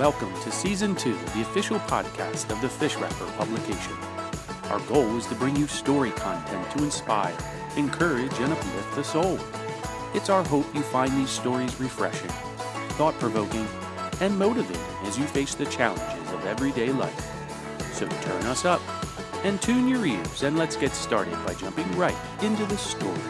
welcome to Season 2, the official podcast of the Fish Wrapper publication. Our goal is to bring you story content to inspire, encourage, and uplift the soul. It's our hope you find these stories refreshing, thought-provoking, and motivating as you face the challenges of everyday life. So turn us up and tune your ears, and let's get started by jumping right into the story.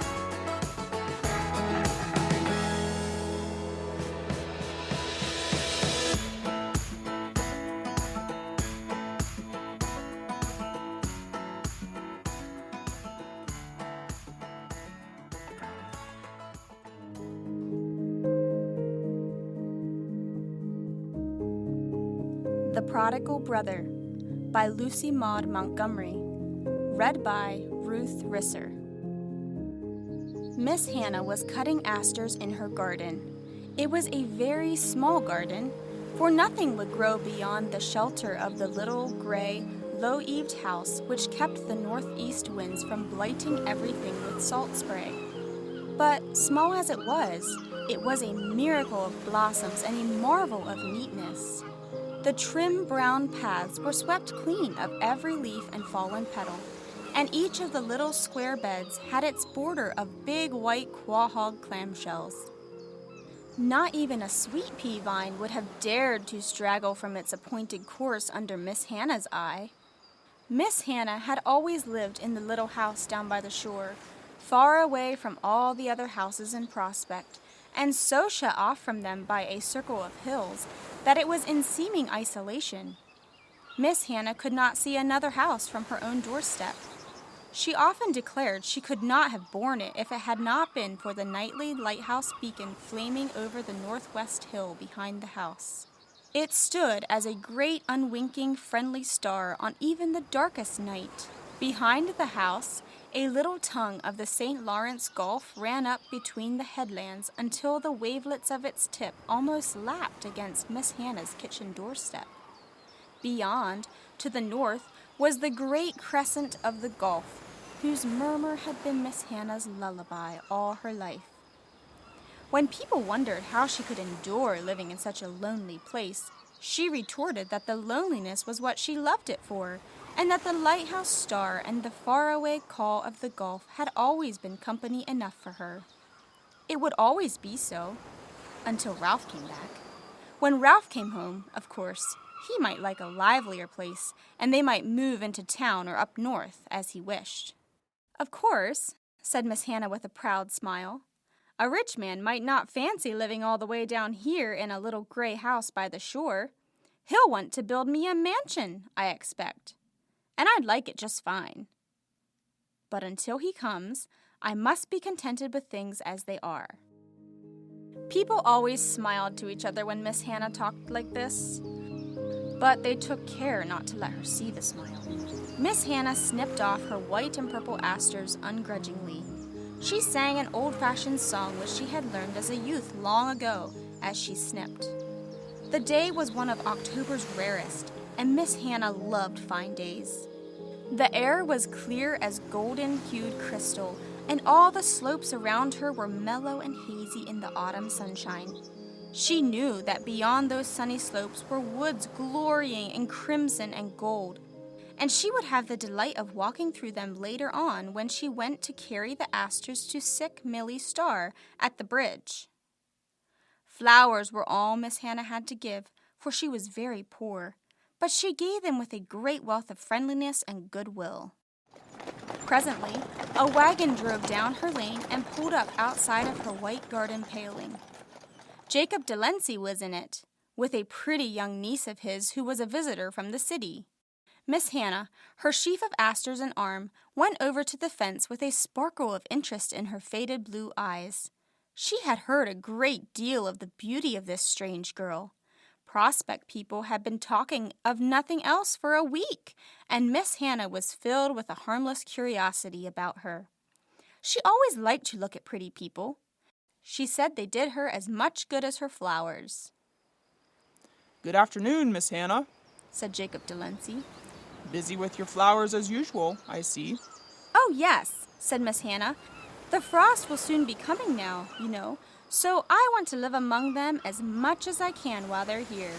The Prodigal Brother by Lucy Maud Montgomery. Read by Ruth Risser. Miss Hannah was cutting asters in her garden. It was a very small garden, for nothing would grow beyond the shelter of the little, gray, low-eaved house which kept the northeast winds from blighting everything with salt spray. But, small as it was a miracle of blossoms and a marvel of neatness. The trim brown paths were swept clean of every leaf and fallen petal, and each of the little square beds had its border of big white quahaug clamshells. Not even a sweet pea vine would have dared to straggle from its appointed course under Miss Hannah's eye. Miss Hannah had always lived in the little house down by the shore, far away from all the other houses in Prospect, and so shut off from them by a circle of hills that it was in seeming isolation. Miss Hannah could not see another house from her own doorstep. She often declared she could not have borne it if it had not been for the nightly lighthouse beacon flaming over the northwest hill behind the house. It stood as a great unwinking friendly star on even the darkest night. Behind the house, a little tongue of the St. Lawrence Gulf ran up between the headlands until the wavelets of its tip almost lapped against Miss Hannah's kitchen doorstep. Beyond, to the north, was the great crescent of the Gulf, whose murmur had been Miss Hannah's lullaby all her life. When people wondered how she could endure living in such a lonely place, she retorted that the loneliness was what she loved it for, and that the lighthouse star and the faraway call of the Gulf had always been company enough for her. It would always be so, until Ralph came back. When Ralph came home, of course, he might like a livelier place, and they might move into town or up north, as he wished. "Of course," said Miss Hannah with a proud smile, "a rich man might not fancy living all the way down here in a little gray house by the shore. He'll want to build me a mansion, I expect. And I'd like it just fine. But until he comes, I must be contented with things as they are." People always smiled to each other when Miss Hannah talked like this, but they took care not to let her see the smile. Miss Hannah snipped off her white and purple asters ungrudgingly. She sang an old-fashioned song which she had learned as a youth long ago as she snipped. The day was one of October's rarest, and Miss Hannah loved fine days. The air was clear as golden-hued crystal, and all the slopes around her were mellow and hazy in the autumn sunshine. She knew that beyond those sunny slopes were woods glorying in crimson and gold, and she would have the delight of walking through them later on when she went to carry the asters to sick Millie Starr at the bridge. Flowers were all Miss Hannah had to give, for she was very poor, but she gave them with a great wealth of friendliness and goodwill. Presently, a wagon drove down her lane and pulled up outside of her white garden paling. Jacob Delancey was in it, with a pretty young niece of his who was a visitor from the city. Miss Hannah, her sheaf of asters in arm, went over to the fence with a sparkle of interest in her faded blue eyes. She had heard a great deal of the beauty of this strange girl. Prospect people had been talking of nothing else for a week, and Miss Hannah was filled with a harmless curiosity about her. She always liked to look at pretty people. She said they did her as much good as her flowers. "Good afternoon, Miss Hannah," said Jacob Delancey. "Busy with your flowers as usual, I see." "Oh, yes," said Miss Hannah. "The frost will soon be coming now, you know, so I want to live among them as much as I can while they're here."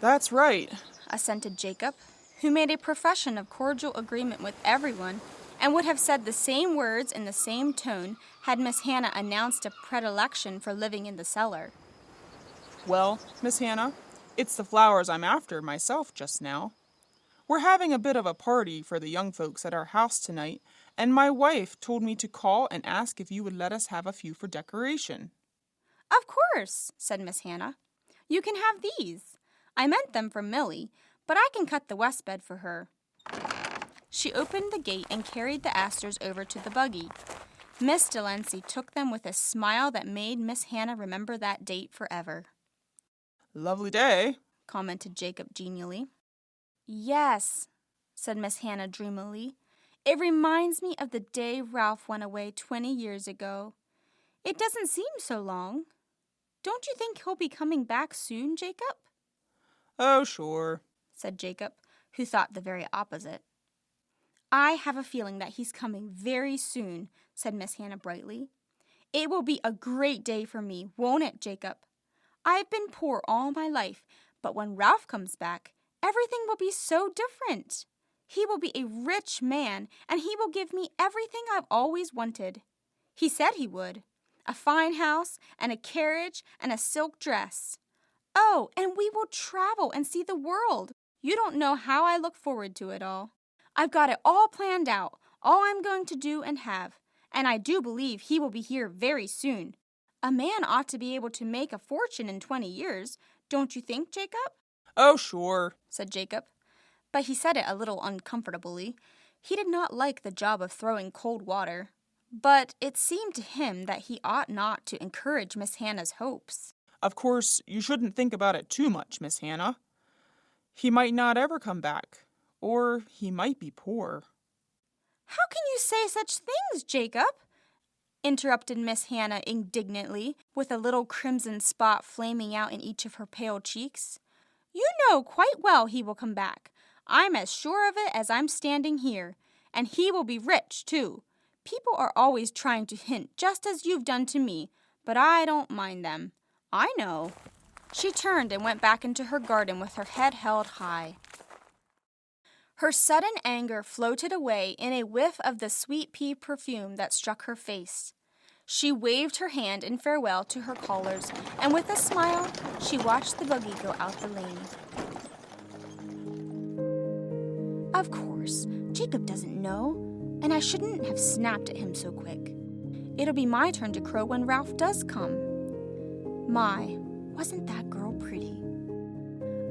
That's right. assented Jacob, who made a profession of cordial agreement with everyone and would have said the same words in the same tone had Miss Hannah announced a predilection for living in the cellar. Well, Miss Hannah, it's the flowers I'm after myself just now. We're having a bit of a party for the young folks at our house tonight, and my wife told me to call and ask if you would let us have a few for decoration. Of course, said Miss Hannah. You can have these. I meant them for Millie, but I can cut the west bed for her. She opened the gate and carried the asters over to the buggy. Miss Delancey took them with a smile that made Miss Hannah remember that date forever. Lovely day, commented Jacob genially. Yes, said Miss Hannah dreamily. It reminds me of the day Ralph went away 20 years ago. It doesn't seem so long. Don't you think he'll be coming back soon, Jacob? Oh, sure, said Jacob, who thought the very opposite. I have a feeling that he's coming very soon, said Miss Hannah brightly. It will be a great day for me, won't it, Jacob? I've been poor all my life, but when Ralph comes back, everything will be so different. He will be a rich man, and he will give me everything I've always wanted. He said he would. A fine house, and a carriage, and a silk dress. Oh, and we will travel and see the world. You don't know how I look forward to it all. I've got it all planned out, all I'm going to do and have, and I do believe he will be here very soon. A man ought to be able to make a fortune in 20 years, don't you think, Jacob? Oh, sure, said Jacob. But he said it a little uncomfortably. He did not like the job of throwing cold water, but it seemed to him that he ought not to encourage Miss Hannah's hopes. Of course, you shouldn't think about it too much, Miss Hannah. He might not ever come back, or he might be poor. How can you say such things, Jacob? Interrupted Miss Hannah indignantly, with a little crimson spot flaming out in each of her pale cheeks. You know quite well he will come back. I'm as sure of it as I'm standing here. And he will be rich, too. People are always trying to hint, just as you've done to me, but I don't mind them. I know. She turned and went back into her garden with her head held high. Her sudden anger floated away in a whiff of the sweet pea perfume that struck her face. She waved her hand in farewell to her callers, and with a smile, she watched the buggy go out the lane. Of course, Jacob doesn't know, and I shouldn't have snapped at him so quick. It'll be my turn to crow when Ralph does come. My, wasn't that girl pretty?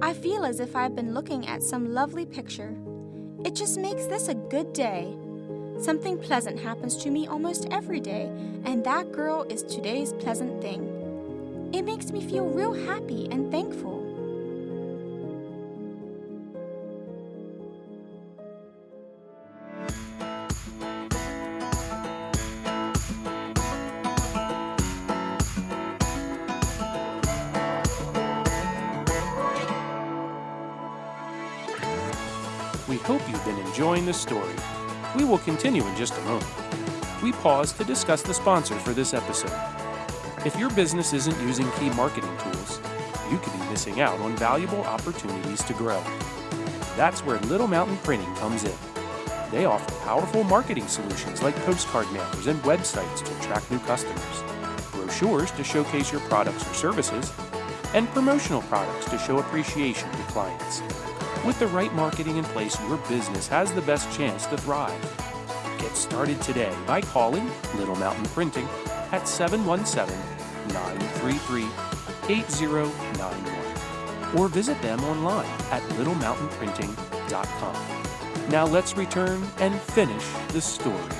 I feel as if I've been looking at some lovely picture. It just makes this a good day. Something pleasant happens to me almost every day, and that girl is today's pleasant thing. It makes me feel real happy and thankful. We hope you've been enjoying this story. We will continue in just a moment. We pause to discuss the sponsor for this episode. If your business isn't using key marketing tools, you could be missing out on valuable opportunities to grow. That's where Little Mountain Printing comes in. They offer powerful marketing solutions like postcard mailers and websites to attract new customers, brochures to showcase your products or services, and promotional products to show appreciation to clients. With the right marketing in place, your business has the best chance to thrive. Get started today by calling Little Mountain Printing at 717-933-8091 or visit them online at littlemountainprinting.com. Now let's return and finish the story.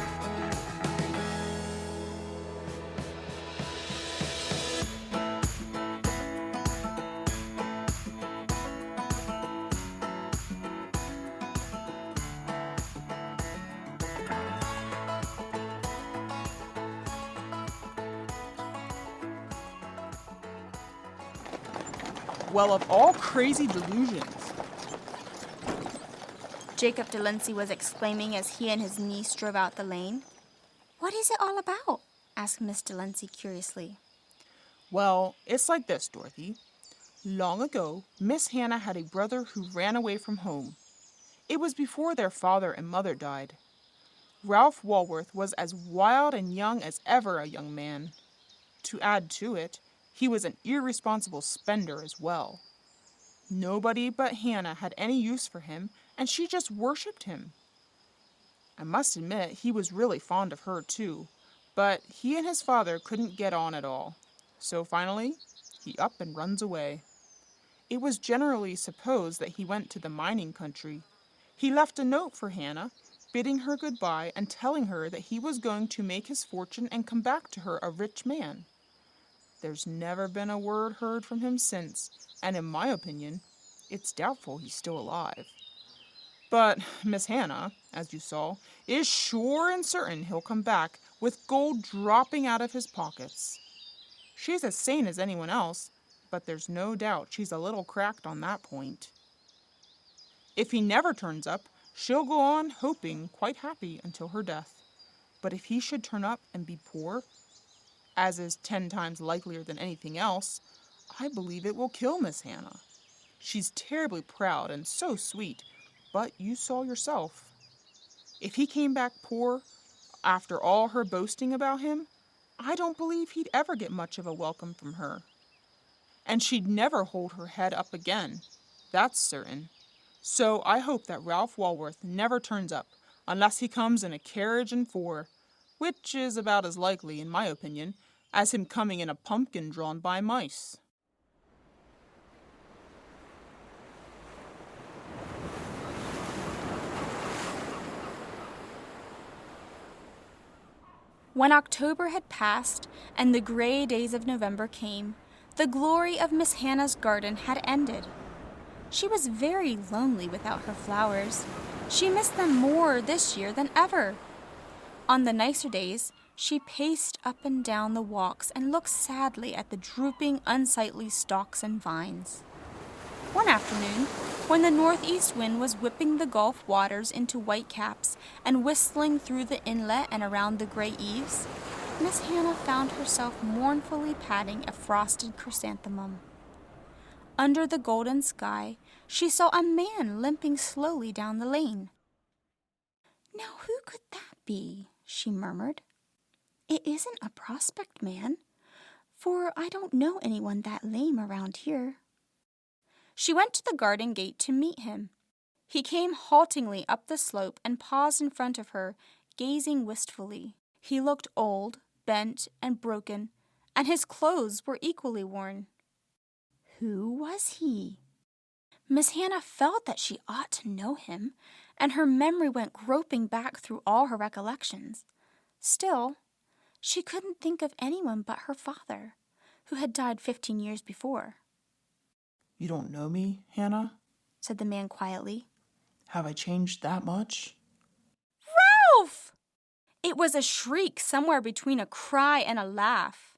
Well, of all crazy delusions. Jacob Delancey was exclaiming as he and his niece drove out the lane. What is it all about? Asked Miss Delancey curiously. Well, it's like this, Dorothy. Long ago, Miss Hannah had a brother who ran away from home. It was before their father and mother died. Ralph Walworth was as wild and young as ever a young man. To add to it, he was an irresponsible spender as well. Nobody but Hannah had any use for him, and she just worshipped him. I must admit he was really fond of her too, but he and his father couldn't get on at all. So finally, he up and runs away. It was generally supposed that he went to the mining country. He left a note for Hannah, bidding her goodbye and telling her that he was going to make his fortune and come back to her a rich man. There's never been a word heard from him since, and in my opinion, it's doubtful he's still alive. But Miss Hannah, as you saw, is sure and certain he'll come back with gold dropping out of his pockets. She's as sane as anyone else, but there's no doubt she's a little cracked on that point. If he never turns up, she'll go on hoping, quite happy, until her death. But if he should turn up and be poor, as is 10 times likelier than anything else, I believe it will kill Miss Hannah. She's terribly proud and so sweet, but you saw yourself. If he came back poor, after all her boasting about him, I don't believe he'd ever get much of a welcome from her. And she'd never hold her head up again, that's certain. So I hope that Ralph Walworth never turns up, unless he comes in a carriage and four, which is about as likely, in my opinion, as him coming in a pumpkin drawn by mice. When October had passed and the gray days of November came, the glory of Miss Hannah's garden had ended. She was very lonely without her flowers. She missed them more this year than ever. On the nicer days, she paced up and down the walks and looked sadly at the drooping, unsightly stalks and vines. One afternoon, when the northeast wind was whipping the Gulf waters into white caps and whistling through the inlet and around the gray eaves, Miss Hannah found herself mournfully patting a frosted chrysanthemum. Under the golden sky, she saw a man limping slowly down the lane. "Now who could that be?" she murmured. "It isn't a Prospect man, for I don't know anyone that lame around here." She went to the garden gate to meet him. He came haltingly up the slope and paused in front of her, gazing wistfully. He looked old, bent, and broken, and his clothes were equally worn. Who was he? Miss Hannah felt that she ought to know him, and her memory went groping back through all her recollections. Still, she couldn't think of anyone but her father, who had died 15 years before. "You don't know me, Hannah?" said the man quietly. "Have I changed that much?" "Ralph!" It was a shriek somewhere between a cry and a laugh.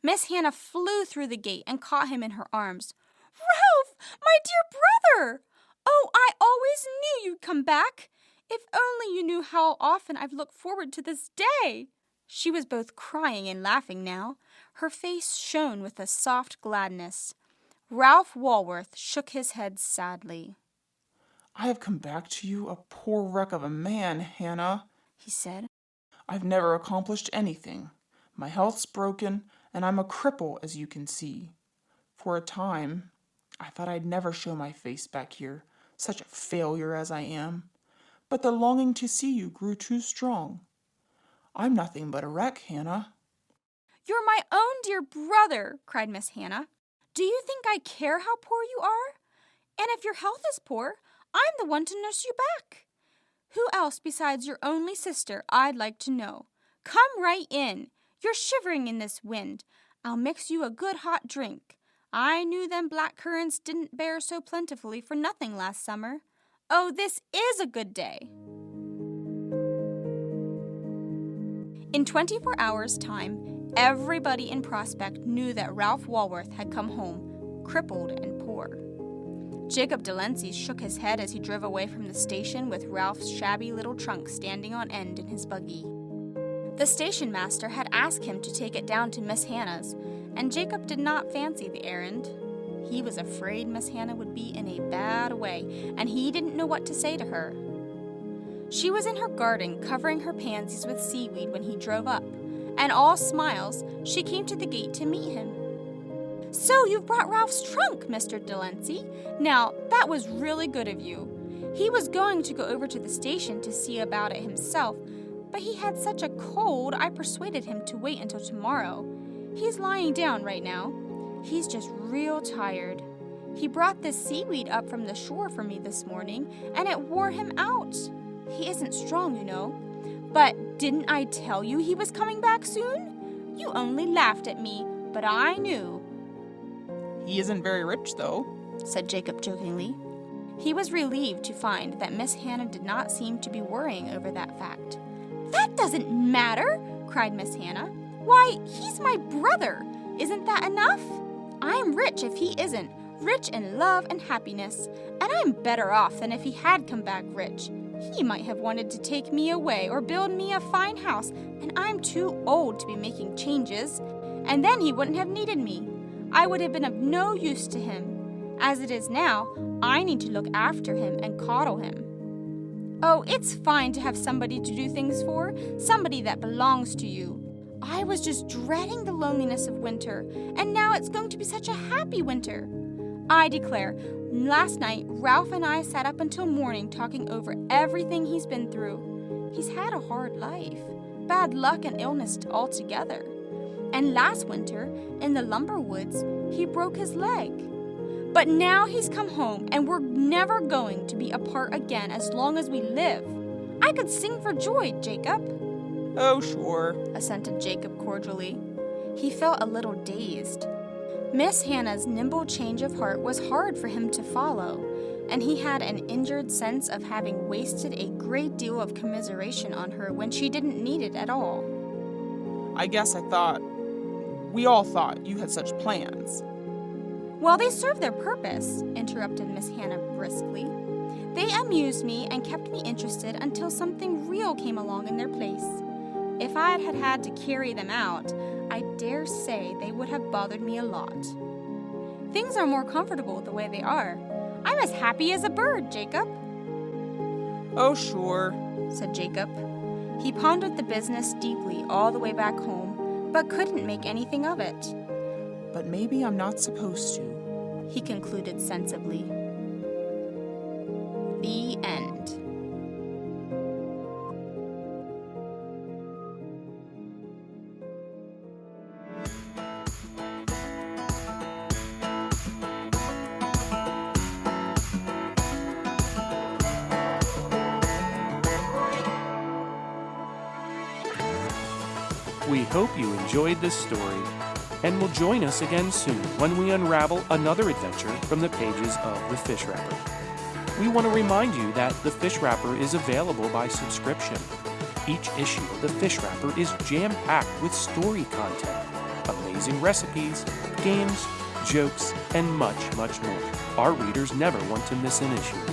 Miss Hannah flew through the gate and caught him in her arms. "Ralph, my dear brother! Oh, I always knew you'd come back. If only you knew how often I've looked forward to this day." She was both crying and laughing now. Her face shone with a soft gladness. Ralph Walworth shook his head sadly. "I have come back to you a poor wreck of a man, Hannah," he said. "I've never accomplished anything. My health's broken, and I'm a cripple, as you can see. For a time, I thought I'd never show my face back here, such a failure as I am. But the longing to see you grew too strong. I'm nothing but a wreck, Hannah." "You're my own dear brother," cried Miss Hannah. "Do you think I care how poor you are? And if your health is poor, I'm the one to nurse you back. Who else besides your only sister, I'd like to know? Come right in. You're shivering in this wind. I'll mix you a good hot drink. I knew them black currants didn't bear so plentifully for nothing last summer. Oh, this is a good day." In 24 hours' time, everybody in Prospect knew that Ralph Walworth had come home, crippled and poor. Jacob Delancey shook his head as he drove away from the station with Ralph's shabby little trunk standing on end in his buggy. The station master had asked him to take it down to Miss Hannah's, and Jacob did not fancy the errand. He was afraid Miss Hannah would be in a bad way, and he didn't know what to say to her. She was in her garden covering her pansies with seaweed when he drove up, and all smiles, she came to the gate to meet him. "So you've brought Ralph's trunk, Mr. Delancey. Now, that was really good of you. He was going to go over to the station to see about it himself, but he had such a cold I persuaded him to wait until tomorrow. He's lying down right now. He's just real tired. He brought this seaweed up from the shore for me this morning, and it wore him out. He isn't strong, you know. But didn't I tell you he was coming back soon? You only laughed at me, but I knew." He isn't very rich, though, said Jacob jokingly. He was relieved to find that Miss Hannah did not seem to be worrying over that fact. "That doesn't matter," cried Miss Hannah. "Why, he's my brother. Isn't that enough? I'm rich if he isn't, rich in love and happiness, and I'm better off than if he had come back rich. He might have wanted to take me away or build me a fine house, and I'm too old to be making changes, and then he wouldn't have needed me. I would have been of no use to him. As it is now, I need to look after him and coddle him. Oh, it's fine to have somebody to do things for, somebody that belongs to you. I was just dreading the loneliness of winter, and now it's going to be such a happy winter. I declare, last night Ralph and I sat up until morning talking over everything he's been through. He's had a hard life, bad luck and illness altogether. And last winter, in the lumber woods, he broke his leg. But now he's come home, and we're never going to be apart again as long as we live. I could sing for joy, Jacob." "Oh, sure," assented Jacob cordially. He felt a little dazed. Miss Hannah's nimble change of heart was hard for him to follow, and he had an injured sense of having wasted a great deal of commiseration on her when she didn't need it at all. "I guess we all thought you had such plans." "Well, they served their purpose," interrupted Miss Hannah briskly. "They amused me and kept me interested until something real came along in their place. If I had had to carry them out, I dare say they would have bothered me a lot. Things are more comfortable the way they are. I'm as happy as a bird, Jacob." "Oh, sure," said Jacob. He pondered the business deeply all the way back home, but couldn't make anything of it. "But maybe I'm not supposed to," he concluded sensibly. The end. We hope you enjoyed this story and will join us again soon when we unravel another adventure from the pages of The Fish Wrapper. We want to remind you that The Fish Wrapper is available by subscription. Each issue of The Fish Wrapper is jam-packed with story content, amazing recipes, games, jokes, and much, much more. Our readers never want to miss an issue,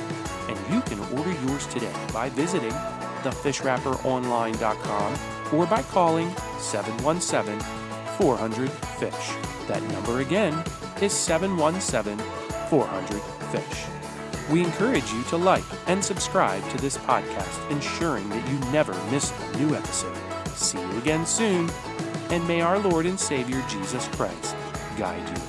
and you can order yours today by visiting thefishwrapperonline.com or by calling 717-400-FISH. That number again is 717-400-FISH. We encourage you to like and subscribe to this podcast, ensuring that you never miss a new episode. See you again soon, and may our Lord and Savior Jesus Christ guide you.